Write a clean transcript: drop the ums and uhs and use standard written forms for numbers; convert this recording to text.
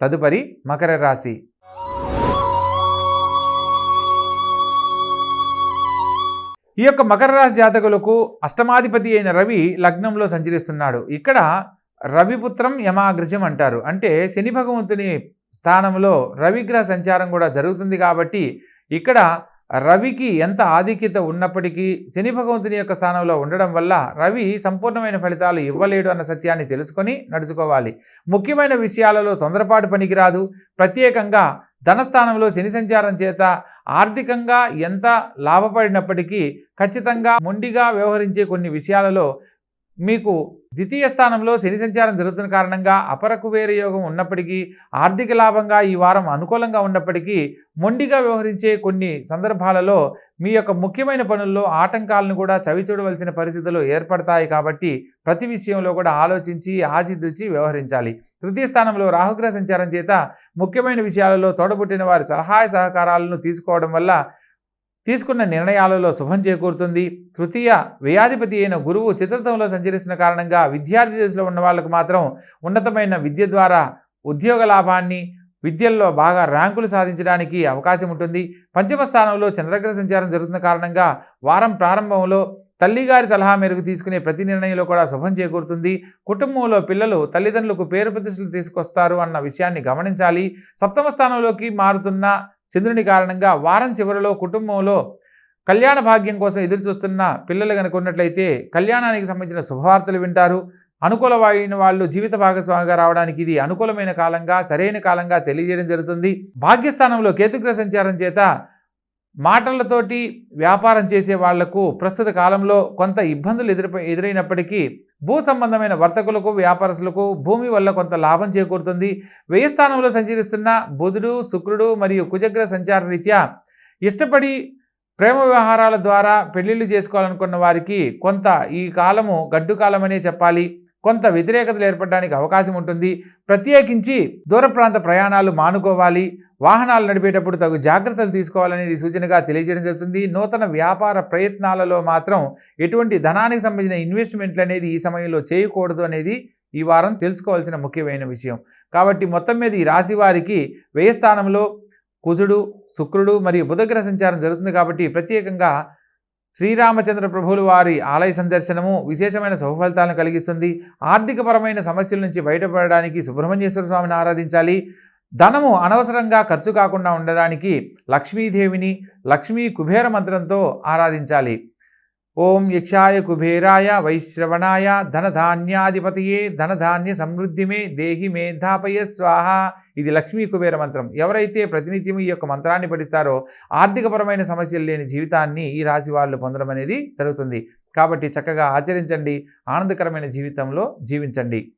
తదుపరి మకర రాశి. ఈ యొక్క మకర రాశి జాతకులకు అష్టమాధిపతి అయిన రవి లగ్నంలో సంచరిస్తున్నాడు. ఇక్కడ రవిపుత్రం యమాగ్రజం అంటారు. అంటే శని భగవంతుని స్థానంలో రవిగ్రహ సంచారం కూడా జరుగుతుంది. కాబట్టి ఇక్కడ రవికి ఎంత ఆధిక్యత ఉన్నప్పటికీ శని భగవంతుని యొక్క స్థానంలో ఉండడం వల్ల రవి సంపూర్ణమైన ఫలితాలు ఇవ్వలేడు అన్న సత్యాన్ని తెలుసుకొని నడుచుకోవాలి. ముఖ్యమైన విషయాలలో తొందరపాటు పనికిరాదు. ప్రత్యేకంగా ధనస్థానంలో శని సంచారం చేత ఆర్థికంగా ఎంత లాభపడినప్పటికీ ఖచ్చితంగా మొండిగా వ్యవహరించే కొన్ని విషయాలలో మీకు ద్వితీయ స్థానంలో శని సంచారం జరుగుతున్న కారణంగా అపర కుబేర యోగం ఉన్నప్పటికీ ఆర్థిక లాభంగా ఈ వారం అనుకూలంగా ఉన్నప్పటికీ మొండిగా వ్యవహరించే కొన్ని సందర్భాలలో మీ యొక్క ముఖ్యమైన పనుల్లో ఆటంకాలను కూడా చవిచూడవలసిన పరిస్థితులు ఏర్పడతాయి. కాబట్టి ప్రతి విషయంలో కూడా ఆలోచించి ఆచితూచి వ్యవహరించాలి. తృతీయ స్థానంలో రాహుగ్రహ సంచారం చేత ముఖ్యమైన విషయాలలో తోడబుట్టిన వారి సహాయ సహకారాలను తీసుకోవడం వల్ల తీసుకున్న నిర్ణయాలలో శుభం చేకూరుతుంది. తృతీయ వ్యయాధిపతి అయిన గురువు చతుర్థంలో సంచరిస్తున్న కారణంగా విద్యార్థి దశలో ఉన్న వాళ్ళకు మాత్రం ఉన్నతమైన విద్య ద్వారా ఉద్యోగ లాభాన్ని, విద్యల్లో బాగా ర్యాంకులు సాధించడానికి అవకాశం ఉంటుంది. పంచమ స్థానంలో చంద్రగ్రహ సంచారం జరుగుతున్న కారణంగా వారం ప్రారంభంలో తల్లిగారి సలహా మేరకు తీసుకునే ప్రతి నిర్ణయంలో కూడా శుభం చేకూరుతుంది. కుటుంబంలో పిల్లలు తల్లిదండ్రులకు పేరు ప్రతిష్టలు తీసుకొస్తారు అన్న విషయాన్ని గమనించాలి. సప్తమ స్థానంలోకి మారుతున్న చంద్రుని కారణంగా వారం చివరిలో కుటుంబంలో కళ్యాణ భాగ్యం కోసం ఎదురు చూస్తున్న పిల్లలు కనుక ఉన్నట్లయితే కళ్యాణానికి సంబంధించిన శుభవార్తలు వింటారు. అనుకూలమైన వాళ్ళు జీవిత భాగస్వామిగా రావడానికి ఇది అనుకూలమైన కాలంగా, సరైన కాలంగా తెలియజేయడం జరుగుతుంది. భాగ్యస్థానంలో కేతుగ్రహ సంచారం చేత మాటలతోటి వ్యాపారం చేసే వాళ్లకు ప్రస్తుత కాలంలో కొంత ఇబ్బందులు ఎదురైనప్పటికీ భూ సంబంధమైన వర్తకులకు, వ్యాపారస్తులకు భూమి వల్ల కొంత లాభం చేకూరుతుంది. వ్యయ స్థానంలో సంచరిస్తున్న బుధుడు, శుక్రుడు మరియు కుజగ్రహ సంచార రీత్యా ఇష్టపడి ప్రేమ వ్యవహారాల ద్వారా పెళ్లిళ్ళు చేసుకోవాలనుకున్న వారికి కొంత ఈ కాలము గడ్డు కాలమనే చెప్పాలి. కొంత వ్యతిరేకతలు ఏర్పడడానికి అవకాశం ఉంటుంది. ప్రత్యేకించి దూర ప్రాంత ప్రయాణాలు మానుకోవాలి. వాహనాలు నడిపేటప్పుడు తగు జాగ్రత్తలు తీసుకోవాలనేది సూచనగా తెలియజేయడం జరుగుతుంది. నూతన వ్యాపార ప్రయత్నాలలో మాత్రం ఎటువంటి ధనానికి సంబంధించిన ఇన్వెస్ట్మెంట్లు అనేది ఈ సమయంలో చేయకూడదు అనేది ఈ వారం తెలుసుకోవాల్సిన ముఖ్యమైన విషయం. కాబట్టి మొత్తం మీద ఈ రాశి వారికి వ్యయ స్థానంలో కుజుడు, శుక్రుడు మరియు బుధగ్రహ సంచారం జరుగుతుంది. కాబట్టి ప్రత్యేకంగా శ్రీరామచంద్ర ప్రభువుల వారి ఆలయ సందర్శనము విశేషమైన శుభఫలితాలను కలిగిస్తుంది. ఆర్థికపరమైన సమస్యల నుంచి బయటపడడానికి సుబ్రహ్మణ్యేశ్వర స్వామిని ఆరాధించాలి. ధనము అనవసరంగా ఖర్చు కాకుండా ఉండడానికి లక్ష్మీదేవిని లక్ష్మీ కుబేర మంత్రంతో ఆరాధించాలి. ఓం యక్షాయ కుబేరాయ వైశ్రవణాయ ధనధాన్యాధిపతయే ధనధాన్య సమృద్ధిమే దేహి మేధాపయ స్వాహ. ఇది లక్ష్మీ కుబేర మంత్రం. ఎవరైతే ప్రతినిత్యం ఈ యొక్క మంత్రాన్ని పఠిస్తారో ఆర్థికపరమైన సమస్యలు లేని జీవితాన్ని ఈ రాశి వాళ్ళు పొందడం అనేది జరుగుతుంది. కాబట్టి చక్కగా ఆచరించండి, ఆనందకరమైన జీవితంలో జీవించండి.